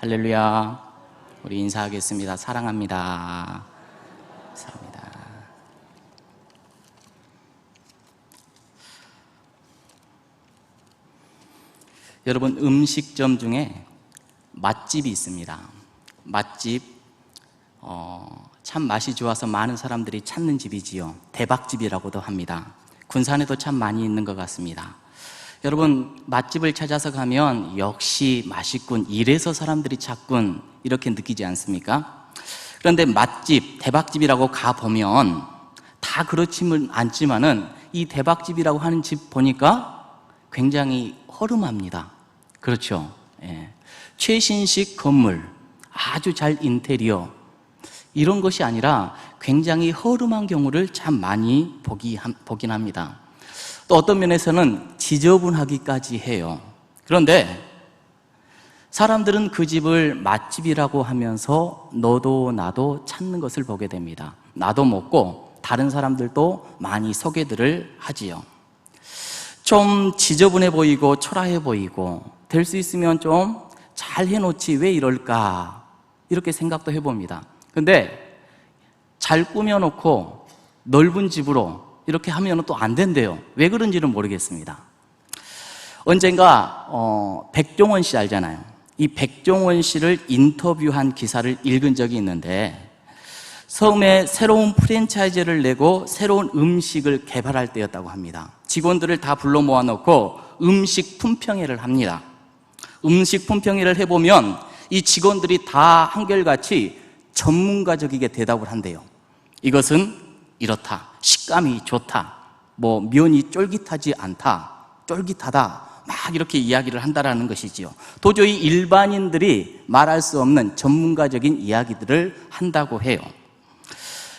할렐루야. 우리 인사하겠습니다. 사랑합니다. 감사합니다. 여러분, 음식점 중에 맛집이 있습니다. 맛집, 참 맛이 좋아서 많은 사람들이 찾는 집이지요. 대박집이라고도 합니다. 군산에도 참 많이 있는 것 같습니다. 여러분, 맛집을 찾아서 가면 역시 맛있군, 이래서 사람들이 찾군, 이렇게 느끼지 않습니까? 그런데 맛집, 대박집이라고 가보면 다 그렇지는 않지만은 이 대박집이라고 하는 집 보니까 굉장히 허름합니다. 그렇죠? 예. 최신식 건물, 아주 잘 인테리어, 이런 것이 아니라 굉장히 허름한 경우를 참 많이 보긴 합니다. 또 어떤 면에서는 지저분하기까지 해요. 그런데 사람들은 그 집을 맛집이라고 하면서 너도 나도 찾는 것을 보게 됩니다. 나도 먹고 다른 사람들도 많이 소개들을 하지요. 좀 지저분해 보이고 초라해 보이고 될 수 있으면 좀 잘 해놓지 왜 이럴까, 이렇게 생각도 해봅니다. 근데 잘 꾸며놓고 넓은 집으로 이렇게 하면 또 안 된대요. 왜 그런지는 모르겠습니다. 언젠가 백종원 씨 알잖아요. 이 백종원 씨를 인터뷰한 기사를 읽은 적이 있는데, 처음에 새로운 프랜차이즈를 내고 새로운 음식을 개발할 때였다고 합니다. 직원들을 다 불러 모아놓고 음식 품평회를 합니다. 음식 품평회를 해보면 이 직원들이 다 한결같이 전문가적이게 대답을 한대요. 이것은 이렇다, 식감이 좋다, 뭐 면이 쫄깃하지 않다, 쫄깃하다, 막 이렇게 이야기를 한다라는 것이지요. 도저히 일반인들이 말할 수 없는 전문가적인 이야기들을 한다고 해요.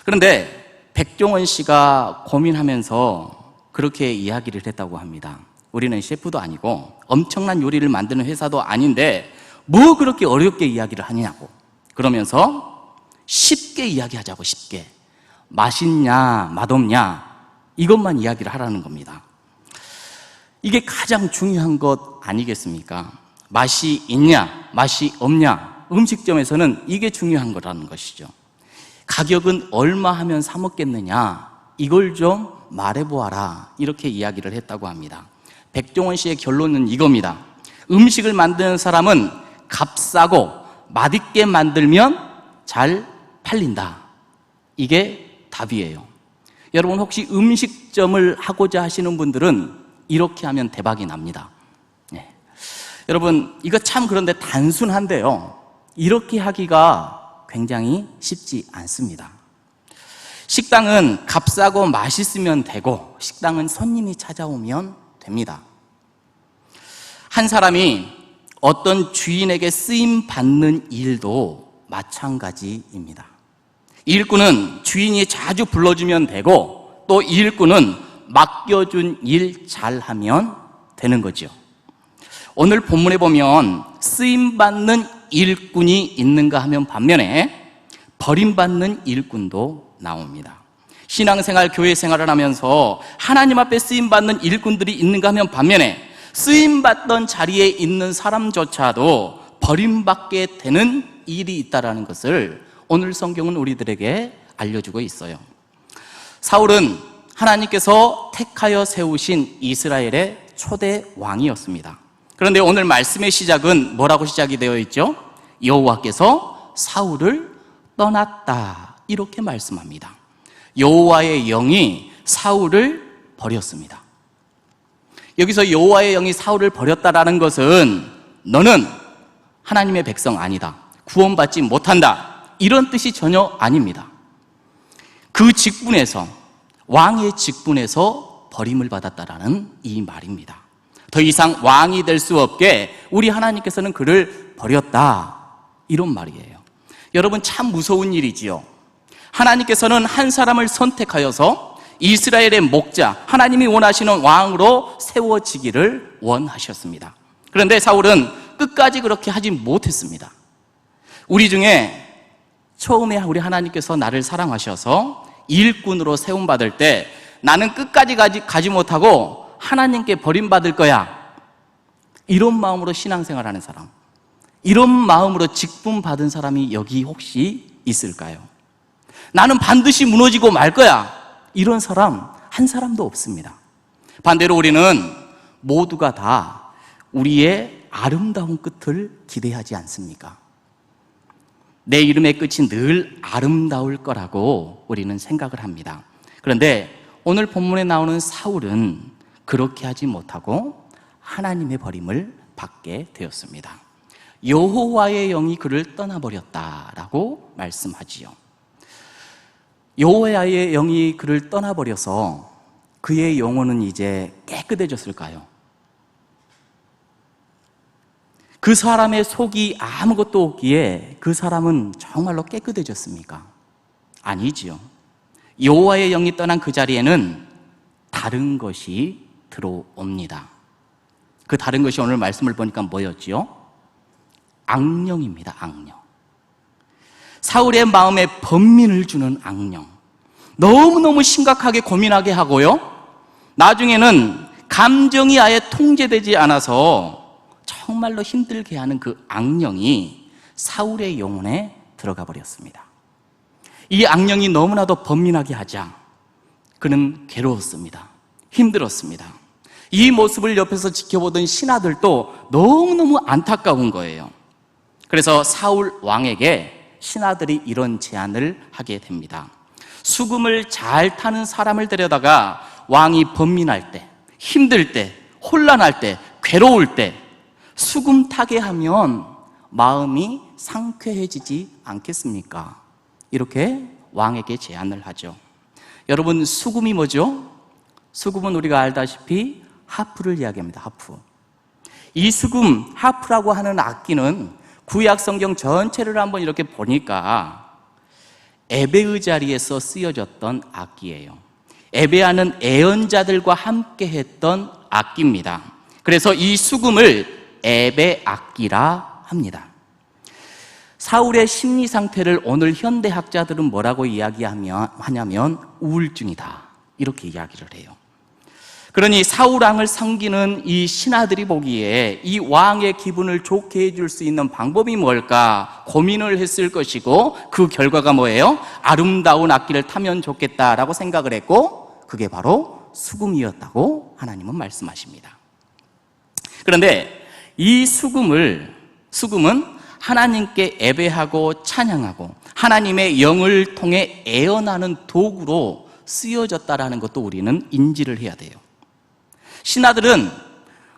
그런데 백종원 씨가 고민하면서 그렇게 이야기를 했다고 합니다. 우리는 셰프도 아니고 엄청난 요리를 만드는 회사도 아닌데 뭐 그렇게 어렵게 이야기를 하냐고. 그러면서 쉽게 이야기하자고, 쉽게. 맛있냐, 맛없냐, 이것만 이야기를 하라는 겁니다. 이게 가장 중요한 것 아니겠습니까? 맛이 있냐, 맛이 없냐, 음식점에서는 이게 중요한 거라는 것이죠. 가격은 얼마 하면 사 먹겠느냐, 이걸 좀 말해보아라, 이렇게 이야기를 했다고 합니다. 백종원 씨의 결론은 이겁니다. 음식을 만드는 사람은 값싸고 맛있게 만들면 잘 팔린다. 이게 답이에요. 여러분, 혹시 음식점을 하고자 하시는 분들은 이렇게 하면 대박이 납니다. 네. 여러분, 이거 참 그런데 단순한데요, 이렇게 하기가 굉장히 쉽지 않습니다. 식당은 값싸고 맛있으면 되고, 식당은 손님이 찾아오면 됩니다. 한 사람이 어떤 주인에게 쓰임 받는 일도 마찬가지입니다. 일꾼은 주인이 자주 불러주면 되고, 또 일꾼은 맡겨준 일 잘하면 되는 거죠. 오늘 본문에 보면 쓰임받는 일꾼이 있는가 하면 반면에 버림받는 일꾼도 나옵니다. 신앙생활, 교회생활을 하면서 하나님 앞에 쓰임받는 일꾼들이 있는가 하면 반면에 쓰임받던 자리에 있는 사람조차도 버림받게 되는 일이 있다는 것을 오늘 성경은 우리들에게 알려주고 있어요. 사울은 하나님께서 택하여 세우신 이스라엘의 초대 왕이었습니다. 그런데 오늘 말씀의 시작은 뭐라고 시작이 되어 있죠? 여호와께서 사울을 떠났다, 이렇게 말씀합니다. 여호와의 영이 사울을 버렸습니다. 여기서 여호와의 영이 사울을 버렸다라는 것은 너는 하나님의 백성 아니다, 구원받지 못한다, 이런 뜻이 전혀 아닙니다. 그 직분에서, 왕의 직분에서 버림을 받았다라는 이 말입니다. 더 이상 왕이 될 수 없게 우리 하나님께서는 그를 버렸다, 이런 말이에요. 여러분, 참 무서운 일이지요. 하나님께서는 한 사람을 선택하여서 이스라엘의 목자, 하나님이 원하시는 왕으로 세워지기를 원하셨습니다. 그런데 사울은 끝까지 그렇게 하지 못했습니다. 우리 중에 처음에 우리 하나님께서 나를 사랑하셔서 일꾼으로 세움받을 때 나는 끝까지 가지 못하고 하나님께 버림받을 거야, 이런 마음으로 신앙생활하는 사람, 이런 마음으로 직분 받은 사람이 여기 혹시 있을까요? 나는 반드시 무너지고 말 거야, 이런 사람 한 사람도 없습니다. 반대로 우리는 모두가 다 우리의 아름다운 끝을 기대하지 않습니까? 내 이름의 끝이 늘 아름다울 거라고 우리는 생각을 합니다. 그런데 오늘 본문에 나오는 사울은 그렇게 하지 못하고 하나님의 버림을 받게 되었습니다. 여호와의 영이 그를 떠나버렸다라고 말씀하지요. 여호와의 영이 그를 떠나버려서 그의 영혼은 이제 깨끗해졌을까요? 그 사람의 속이 아무것도 없기에 그 사람은 정말로 깨끗해졌습니까? 아니지요. 여호와의 영이 떠난 그 자리에는 다른 것이 들어옵니다. 그 다른 것이 오늘 말씀을 보니까 뭐였지요? 악령입니다. 악령. 사울의 마음에 번민을 주는 악령. 너무너무 심각하게 고민하게 하고요, 나중에는 감정이 아예 통제되지 않아서 정말로 힘들게 하는 그 악령이 사울의 영혼에 들어가 버렸습니다. 이 악령이 너무나도 번민하게 하자 그는 괴로웠습니다. 힘들었습니다. 이 모습을 옆에서 지켜보던 신하들도 너무너무 안타까운 거예요. 그래서 사울 왕에게 신하들이 이런 제안을 하게 됩니다. 수금을 잘 타는 사람을 데려다가 왕이 번민할 때, 힘들 때, 혼란할 때, 괴로울 때 수금 타게 하면 마음이 상쾌해지지 않겠습니까? 이렇게 왕에게 제안을 하죠. 여러분, 수금이 뭐죠? 수금은 우리가 알다시피 하프를 이야기합니다. 하프. 이 수금, 하프라고 하는 악기는 구약 성경 전체를 한번 이렇게 보니까 예배의 자리에서 쓰여졌던 악기예요. 예배하는 애언자들과 함께 했던 악기입니다. 그래서 이 수금을 예배 악기라 합니다. 사울의 심리 상태를 오늘 현대학자들은 뭐라고 이야기하냐면 우울증이다, 이렇게 이야기를 해요. 그러니 사울 왕을 섬기는 이 신하들이 보기에 이 왕의 기분을 좋게 해줄 수 있는 방법이 뭘까 고민을 했을 것이고, 그 결과가 뭐예요? 아름다운 악기를 타면 좋겠다라고 생각을 했고, 그게 바로 수금이었다고 하나님은 말씀하십니다. 그런데 이 수금은 하나님께 예배하고 찬양하고 하나님의 영을 통해 애언하는 도구로 쓰여졌다라는 것도 우리는 인지를 해야 돼요. 신하들은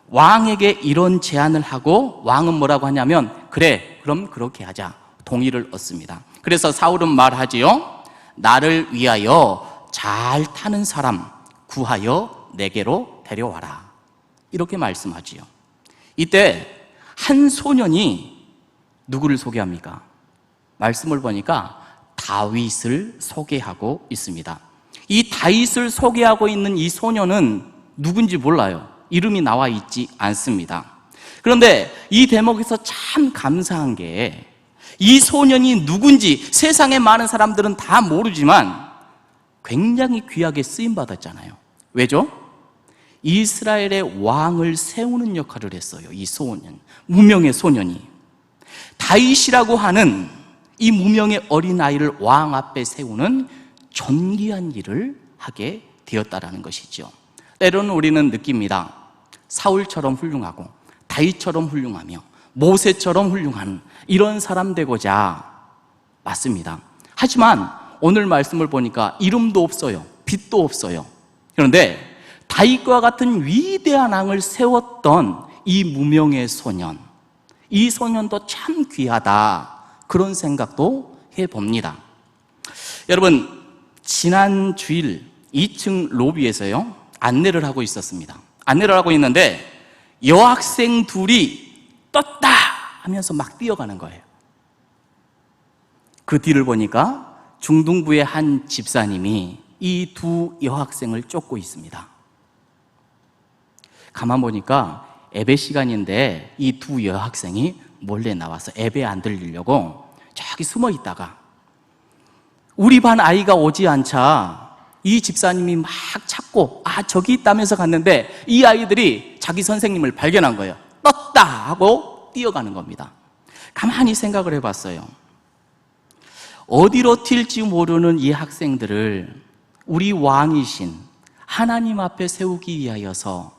왕에게 이런 제안을 하고 왕은 뭐라고 하냐면 그래, 그럼 그렇게 하자, 동의를 얻습니다. 그래서 사울은 말하지요. 나를 위하여 잘 타는 사람 구하여 내게로 데려와라, 이렇게 말씀하지요. 이때 한 소년이 누구를 소개합니까? 말씀을 보니까 다윗을 소개하고 있습니다. 이 다윗을 소개하고 있는 이 소년은 누군지 몰라요. 이름이 나와 있지 않습니다. 그런데 이 대목에서 참 감사한 게 이 소년이 누군지 세상의 많은 사람들은 다 모르지만 굉장히 귀하게 쓰임받았잖아요. 왜죠? 이스라엘의 왕을 세우는 역할을 했어요. 이 소년, 무명의 소년이 다윗이라고 하는 이 무명의 어린아이를 왕 앞에 세우는 존귀한 일을 하게 되었다라는 것이죠. 때로는 우리는 느낍니다. 사울처럼 훌륭하고 다윗처럼 훌륭하며 모세처럼 훌륭한 이런 사람 되고자, 맞습니다. 하지만 오늘 말씀을 보니까 이름도 없어요. 빛도 없어요. 그런데 다윗과 같은 위대한 왕을 세웠던 이 무명의 소년, 이 소년도 참 귀하다, 그런 생각도 해봅니다. 여러분, 지난 주일 2층 로비에서요 안내를 하고 있었습니다. 안내를 하고 있는데 여학생 둘이 떴다 하면서 막 뛰어가는 거예요. 그 뒤를 보니까 중등부의 한 집사님이 이 두 여학생을 쫓고 있습니다. 가만 보니까 예배 시간인데 이 두 여학생이 몰래 나와서 예배 안 들리려고 저기 숨어 있다가 우리 반 아이가 오지 않자 이 집사님이 막 찾고 저기 있다면서 갔는데 이 아이들이 자기 선생님을 발견한 거예요. 떴다 하고 뛰어가는 겁니다. 가만히 생각을 해봤어요. 어디로 튈지 모르는 이 학생들을 우리 왕이신 하나님 앞에 세우기 위하여서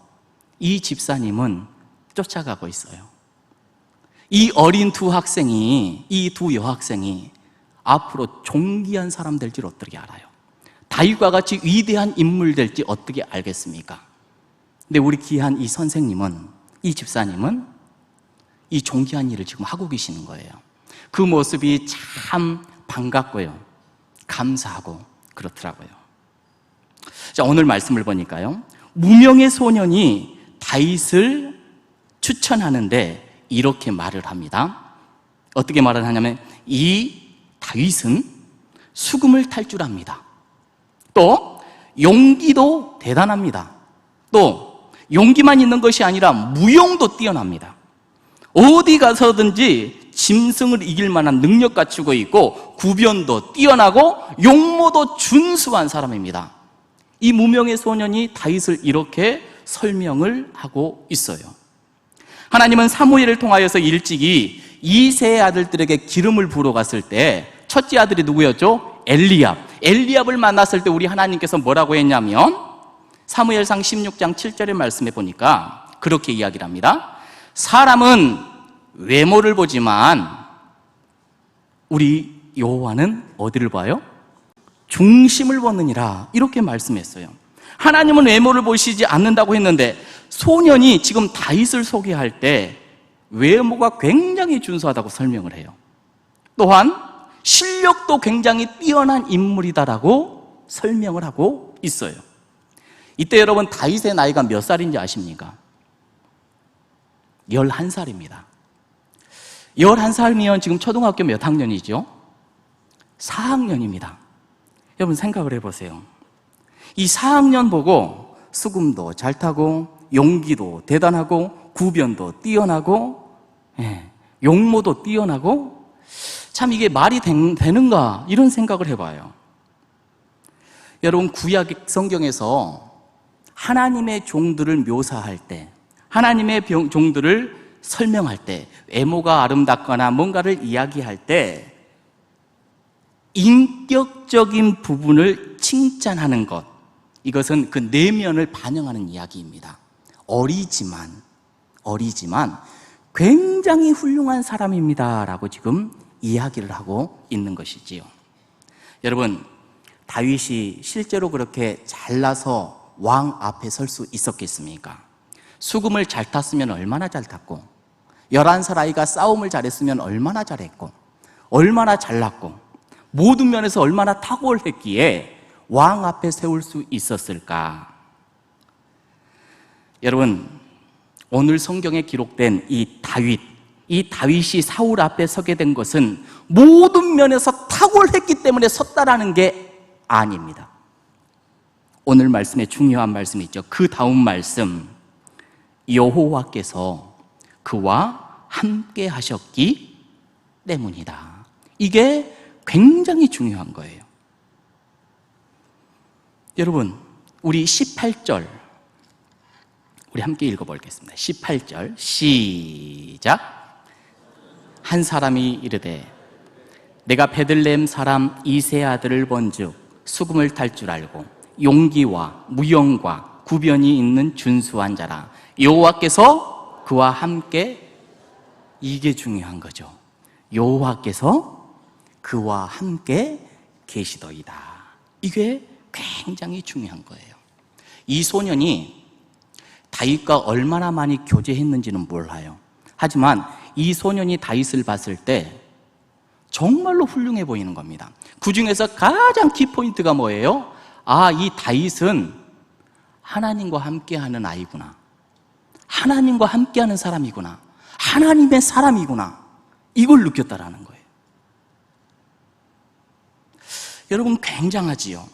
이 집사님은 쫓아가고 있어요. 이 어린 이 두 여학생이 앞으로 존귀한 사람 될 줄 어떻게 알아요? 다윗과 같이 위대한 인물 될지 어떻게 알겠습니까? 근데 우리 귀한 이 선생님은, 이 집사님은 이 존귀한 일을 지금 하고 계시는 거예요. 그 모습이 참 반갑고요, 감사하고 그렇더라고요. 자, 오늘 말씀을 보니까요, 무명의 소년이 다윗을 추천하는데 이렇게 말을 합니다. 어떻게 말을 하냐면, 이 다윗은 수금을 탈 줄 압니다. 또 용기도 대단합니다. 또 용기만 있는 것이 아니라 무용도 뛰어납니다. 어디 가서든지 짐승을 이길 만한 능력 갖추고 있고, 구변도 뛰어나고 용모도 준수한 사람입니다. 이 무명의 소년이 다윗을 이렇게 설명을 하고 있어요. 하나님은 사무엘을 통하여서 일찍이 이세의 아들들에게 기름을 부어 갔을 때 첫째 아들이 누구였죠? 엘리압을 만났을 때 우리 하나님께서 뭐라고 했냐면, 사무엘상 16장 7절의 말씀에 보니까 그렇게 이야기를 합니다. 사람은 외모를 보지만 우리 여호와는 어디를 봐요? 중심을 보느니라, 이렇게 말씀했어요. 하나님은 외모를 보시지 않는다고 했는데, 소년이 지금 다윗을 소개할 때 외모가 굉장히 준수하다고 설명을 해요. 또한 실력도 굉장히 뛰어난 인물이다라고 설명을 하고 있어요. 이때 여러분, 다윗의 나이가 몇 살인지 아십니까? 11살입니다. 11살이면 지금 초등학교 몇 학년이죠? 4학년입니다. 여러분 생각을 해보세요. 이 4학년 보고 수금도 잘 타고 용기도 대단하고 구변도 뛰어나고 용모도 뛰어나고, 참 이게 말이 되는가, 이런 생각을 해봐요. 여러분, 구약 성경에서 하나님의 종들을 묘사할 때, 하나님의 종들을 설명할 때, 외모가 아름답거나 뭔가를 이야기할 때 인격적인 부분을 칭찬하는 것, 이것은 그 내면을 반영하는 이야기입니다. 어리지만 굉장히 훌륭한 사람입니다 라고 지금 이야기를 하고 있는 것이지요. 여러분, 다윗이 실제로 그렇게 잘나서 왕 앞에 설 수 있었겠습니까? 수금을 잘 탔으면 얼마나 잘 탔고, 11살 아이가 싸움을 잘했으면 얼마나 잘했고, 얼마나 잘났고, 모든 면에서 얼마나 탁월했기에 왕 앞에 세울 수 있었을까? 여러분, 오늘 성경에 기록된 이 다윗이 사울 앞에 서게 된 것은 모든 면에서 탁월했기 때문에 섰다라는 게 아닙니다. 오늘 말씀에 중요한 말씀이 있죠. 그 다음 말씀, 여호와께서 그와 함께 하셨기 때문이다. 이게 굉장히 중요한 거예요. 여러분, 우리 18절 우리 함께 읽어보겠습니다. 18절 시작. 한 사람이 이르되 내가 베들레헴 사람 이세 아들을 본즉 수금을 탈 줄 알고 용기와 무용과 구변이 있는 준수한 자라. 여호와께서 그와 함께, 이게 중요한 거죠. 여호와께서 그와 함께 계시더이다. 이게 굉장히 중요한 거예요. 이 소년이 다윗과 얼마나 많이 교제했는지는 몰라요. 하지만 이 소년이 다윗을 봤을 때 정말로 훌륭해 보이는 겁니다. 그 중에서 가장 키포인트가 뭐예요? 아, 이 다윗은 하나님과 함께하는 아이구나, 하나님과 함께하는 사람이구나, 하나님의 사람이구나, 이걸 느꼈다라는 거예요. 여러분, 굉장하지요.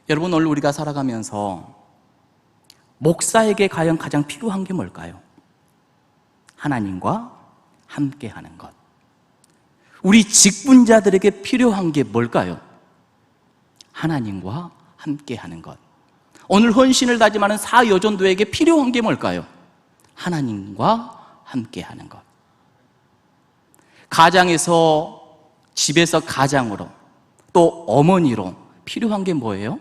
여러분, 오늘 우리가 살아가면서 목사에게 과연 가장 필요한 게 뭘까요? 하나님과 함께하는 것. 우리 직분자들에게 필요한 게 뭘까요? 하나님과 함께하는 것. 오늘 헌신을 다짐하는 사여전도에게 필요한 게 뭘까요? 하나님과 함께하는 것. 가장에서 집에서 가장으로 또 어머니로 필요한 게 뭐예요?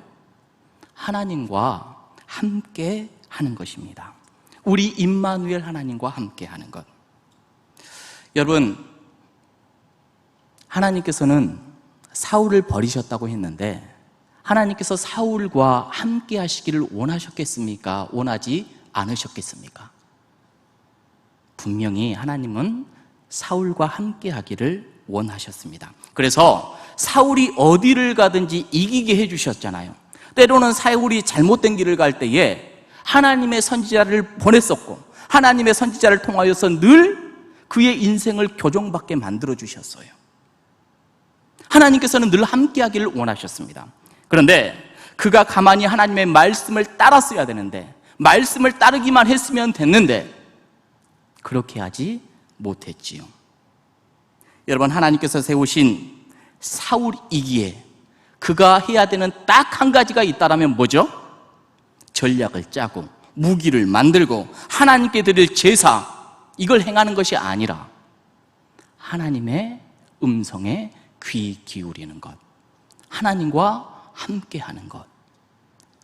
하나님과 함께 하는 것입니다. 우리 임마누엘 하나님과 함께 하는 것. 여러분, 하나님께서는 사울을 버리셨다고 했는데 하나님께서 사울과 함께 하시기를 원하셨겠습니까? 원하지 않으셨겠습니까? 분명히 하나님은 사울과 함께 하기를 원하셨습니다. 그래서 사울이 어디를 가든지 이기게 해주셨잖아요. 때로는 사울이 잘못된 길을 갈 때에 하나님의 선지자를 보냈었고 하나님의 선지자를 통하여서 늘 그의 인생을 교정받게 만들어주셨어요. 하나님께서는 늘 함께 하기를 원하셨습니다. 그런데 그가 가만히 하나님의 말씀을 따랐어야 되는데, 말씀을 따르기만 했으면 됐는데 그렇게 하지 못했지요. 여러분, 하나님께서 세우신 사울이기에 그가 해야 되는 딱 한 가지가 있다라면 뭐죠? 전략을 짜고 무기를 만들고 하나님께 드릴 제사, 이걸 행하는 것이 아니라 하나님의 음성에 귀 기울이는 것, 하나님과 함께 하는 것,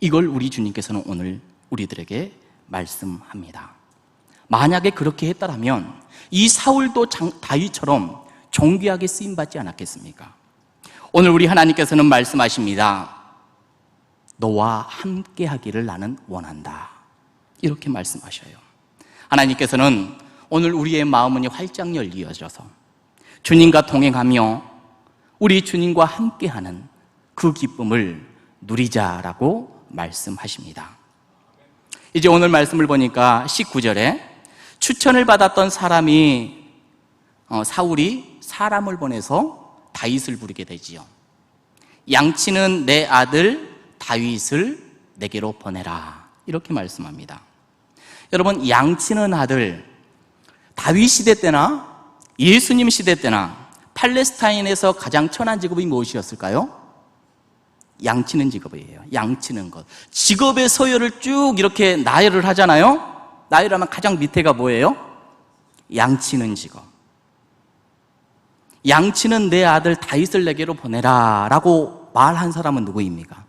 이걸 우리 주님께서는 오늘 우리들에게 말씀합니다. 만약에 그렇게 했다면 이 사울도 다윗처럼 존귀하게 쓰임받지 않았겠습니까? 오늘 우리 하나님께서는 말씀하십니다. 너와 함께 하기를 나는 원한다, 이렇게 말씀하셔요. 하나님께서는 오늘 우리의 마음은 활짝 열리어져서 주님과 동행하며 우리 주님과 함께하는 그 기쁨을 누리자라고 말씀하십니다. 이제 오늘 말씀을 보니까 19절에 추천을 받았던 사람이 사울이 사람을 보내서 다윗을 부르게 되지요. 양치는 내 아들 다윗을 내게로 보내라, 이렇게 말씀합니다. 여러분, 양치는 아들, 다윗 시대 때나 예수님 시대 때나 팔레스타인에서 가장 천한 직업이 무엇이었을까요? 양치는 직업이에요. 양치는 것. 직업의 서열을 쭉 이렇게 나열을 하잖아요. 나열하면 가장 밑에가 뭐예요? 양치는 직업. 양치는 내 아들 다윗을 내게로 보내라 라고 말한 사람은 누구입니까?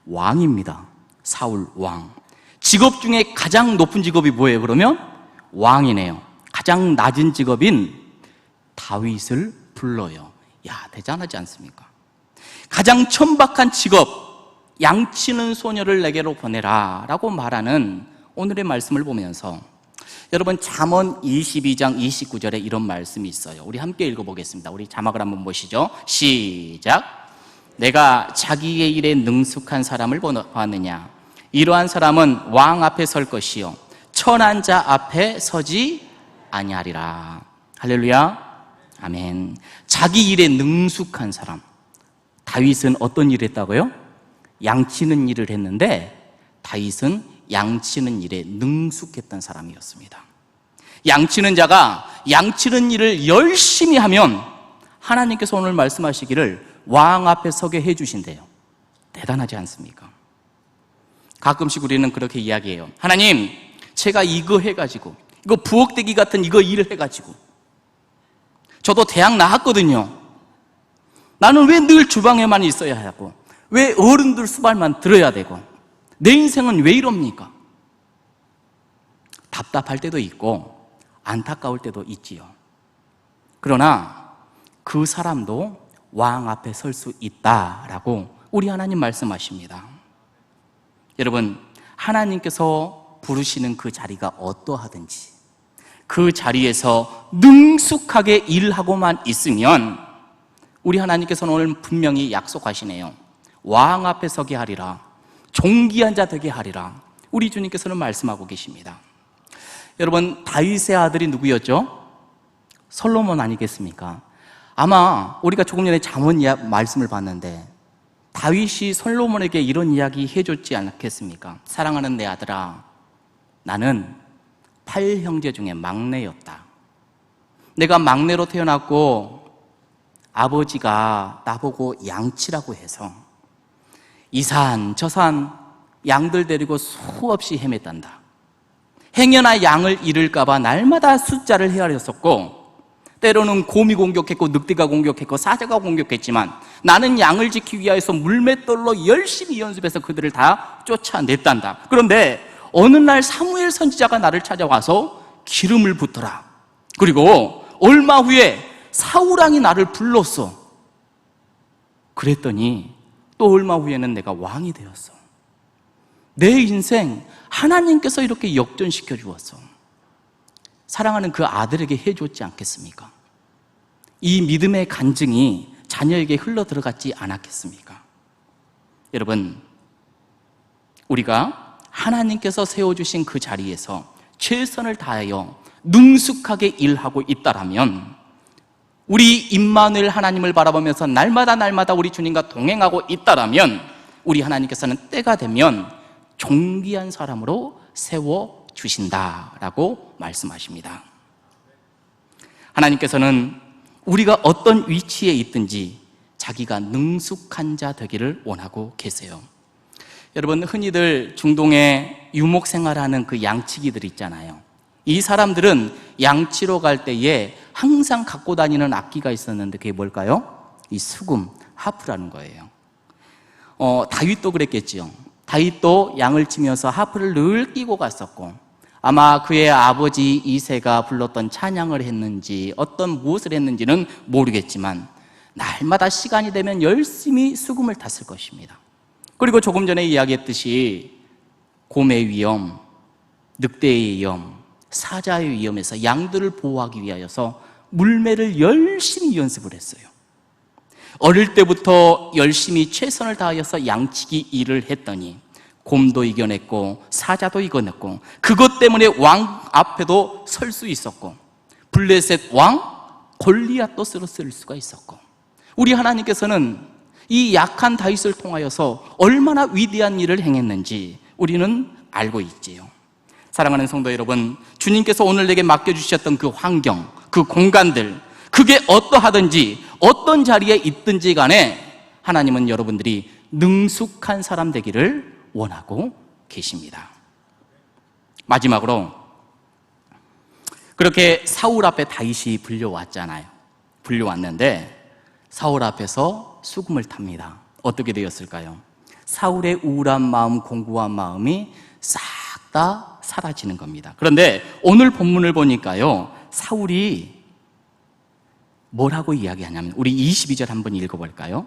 왕입니다. 사울 왕. 직업 중에 가장 높은 직업이 뭐예요? 그러면 왕이네요. 가장 낮은 직업인 다윗을 불러요. 야, 대단하지 않습니까? 가장 천박한 직업, 양치는 소녀를 내게로 보내라 라고 말하는 오늘의 말씀을 보면서 여러분, 잠언 22장 29절에 이런 말씀이 있어요. 우리 함께 읽어보겠습니다. 우리 자막을 한번 보시죠. 시작. 내가 자기의 일에 능숙한 사람을 보았느냐? 이러한 사람은 왕 앞에 설 것이요 천한 자 앞에 서지 아니하리라. 할렐루야. 아멘. 자기 일에 능숙한 사람. 다윗은 어떤 일을 했다고요? 양치는 일을 했는데 다윗은 양치는 일에 능숙했던 사람이었습니다. 양치는 자가 양치는 일을 열심히 하면 하나님께서 오늘 말씀하시기를 왕 앞에 서게 해주신대요. 대단하지 않습니까? 가끔씩 우리는 그렇게 이야기해요. 하나님, 제가 이거 해가지고, 이거 부엌대기 같은 이거 일을 해가지고, 저도 대학 나왔거든요. 나는 왜 늘 주방에만 있어야 하고, 왜 어른들 수발만 들어야 되고, 내 인생은 왜 이럽니까? 답답할 때도 있고 안타까울 때도 있지요. 그러나 그 사람도 왕 앞에 설 수 있다라고 우리 하나님 말씀하십니다. 여러분, 하나님께서 부르시는 그 자리가 어떠하든지 그 자리에서 능숙하게 일하고만 있으면 우리 하나님께서는 오늘 분명히 약속하시네요. 왕 앞에 서게 하리라, 존귀한 자 되게 하리라, 우리 주님께서는 말씀하고 계십니다. 여러분, 다윗의 아들이 누구였죠? 솔로몬 아니겠습니까? 아마 우리가 조금 전에 잠언 말씀을 봤는데 다윗이 솔로몬에게 이런 이야기 해줬지 않겠습니까? 사랑하는 내 아들아, 나는 8형제 중에 막내였다. 내가 막내로 태어났고 아버지가 나보고 양치라고 해서 이 산 저 산 양들 데리고 수없이 헤맸단다. 행여나 양을 잃을까 봐 날마다 숫자를 헤아렸었고 때로는 곰이 공격했고 늑대가 공격했고 사자가 공격했지만 나는 양을 지키기 위하여서 물맷돌로 열심히 연습해서 그들을 다 쫓아냈단다. 그런데 어느 날 사무엘 선지자가 나를 찾아와서 기름을 붓더라. 그리고 얼마 후에 사울왕이 나를 불렀어. 그랬더니 또 얼마 후에는 내가 왕이 되었어. 내 인생 하나님께서 이렇게 역전시켜 주었어. 사랑하는 그 아들에게 해줬지 않겠습니까? 이 믿음의 간증이 자녀에게 흘러 들어갔지 않았겠습니까? 여러분, 우리가 하나님께서 세워주신 그 자리에서 최선을 다하여 능숙하게 일하고 있다라면, 우리 임마누엘 하나님을 바라보면서 날마다 우리 주님과 동행하고 있다라면, 우리 하나님께서는 때가 되면 존귀한 사람으로 세워주신다라고 말씀하십니다. 하나님께서는 우리가 어떤 위치에 있든지 자기가 능숙한 자 되기를 원하고 계세요. 여러분, 흔히들 중동에 유목 생활하는 그 양치기들 있잖아요. 이 사람들은 양치로 갈 때에 항상 갖고 다니는 악기가 있었는데 그게 뭘까요? 이 수금, 하프라는 거예요. 다윗도 그랬겠지요. 다윗도 양을 치면서 하프를 늘 끼고 갔었고, 아마 그의 아버지 이새가 불렀던 찬양을 했는지 어떤 무엇을 했는지는 모르겠지만 날마다 시간이 되면 열심히 수금을 탔을 것입니다. 그리고 조금 전에 이야기했듯이 곰의 위험, 늑대의 위험, 사자의 위험에서 양들을 보호하기 위하여서 물매를 열심히 연습을 했어요. 어릴 때부터 열심히 최선을 다하여서 양치기 일을 했더니 곰도 이겨냈고 사자도 이겨냈고, 그것 때문에 왕 앞에도 설 수 있었고, 블레셋 왕 골리앗도 쓰러뜨릴 수가 있었고, 우리 하나님께서는 이 약한 다윗을 통하여서 얼마나 위대한 일을 행했는지 우리는 알고 있지요. 사랑하는 성도 여러분, 주님께서 오늘 내게 맡겨주셨던 그 환경, 그 공간들, 그게 어떠하든지 어떤 자리에 있든지 간에 하나님은 여러분들이 능숙한 사람 되기를 원하고 계십니다. 마지막으로, 그렇게 사울 앞에 다윗이 불려왔잖아요. 불려왔는데 사울 앞에서 수금을 탑니다. 어떻게 되었을까요? 사울의 우울한 마음, 공고한 마음이 싹 다 사라지는 겁니다. 그런데 오늘 본문을 보니까요, 사울이 뭐라고 이야기하냐면, 우리 22절 한번 읽어볼까요?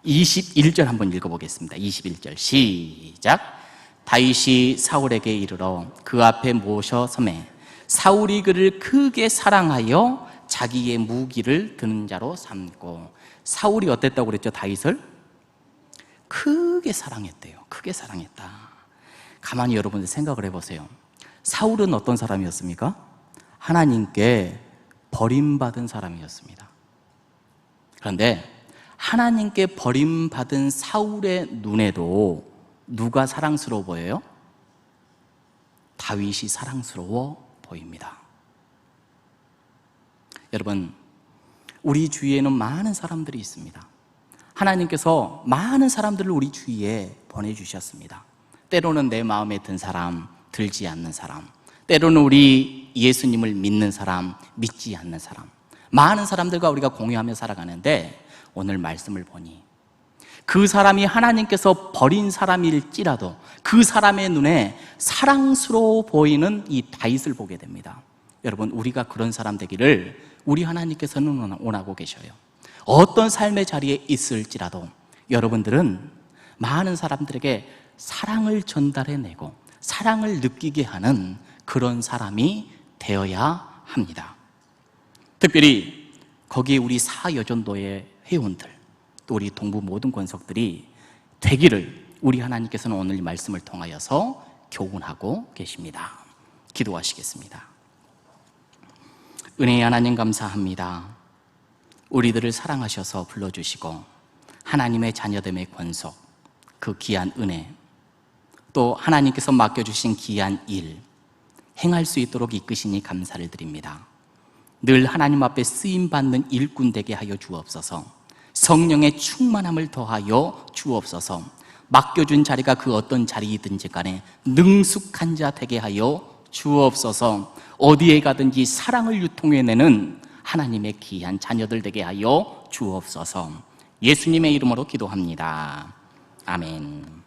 21절 한번 읽어보겠습니다. 21절 시작. 다윗이 사울에게 이르러 그 앞에 모셔 서매 사울이 그를 크게 사랑하여 자기의 무기를 드는 자로 삼고. 사울이 어땠다고 그랬죠? 다윗을 크게 사랑했대요. 크게 사랑했다. 가만히 여러분들 생각을 해보세요. 사울은 어떤 사람이었습니까? 하나님께 버림받은 사람이었습니다. 그런데 하나님께 버림받은 사울의 눈에도 누가 사랑스러워 보여요? 다윗이 사랑스러워 보입니다. 여러분, 우리 주위에는 많은 사람들이 있습니다. 하나님께서 많은 사람들을 우리 주위에 보내주셨습니다. 때로는 내 마음에 든 사람, 들지 않는 사람, 때로는 우리 예수님을 믿는 사람, 믿지 않는 사람, 많은 사람들과 우리가 공유하며 살아가는데, 오늘 말씀을 보니 그 사람이 하나님께서 버린 사람일지라도 그 사람의 눈에 사랑스러워 보이는 이 다윗을 보게 됩니다. 여러분, 우리가 그런 사람 되기를 우리 하나님께서는 원하고 계셔요. 어떤 삶의 자리에 있을지라도 여러분들은 많은 사람들에게 사랑을 전달해내고 사랑을 느끼게 하는 그런 사람이 되어야 합니다. 특별히 거기에 우리 사여전도의 회원들, 또 우리 동부 모든 권석들이 되기를 우리 하나님께서는 오늘 이 말씀을 통하여서 교훈하고 계십니다. 기도하시겠습니다. 은혜의 하나님, 감사합니다. 우리들을 사랑하셔서 불러주시고 하나님의 자녀됨의 권속, 그 귀한 은혜, 또 하나님께서 맡겨주신 귀한 일 행할 수 있도록 이끄시니 감사를 드립니다. 늘 하나님 앞에 쓰임받는 일꾼 되게 하여 주옵소서. 성령의 충만함을 더하여 주옵소서. 맡겨준 자리가 그 어떤 자리이든지 간에 능숙한 자 되게 하여 주옵소서. 어디에 가든지 사랑을 유통해내는 하나님의 귀한 자녀들 되게 하여 주옵소서. 예수님의 이름으로 기도합니다. 아멘.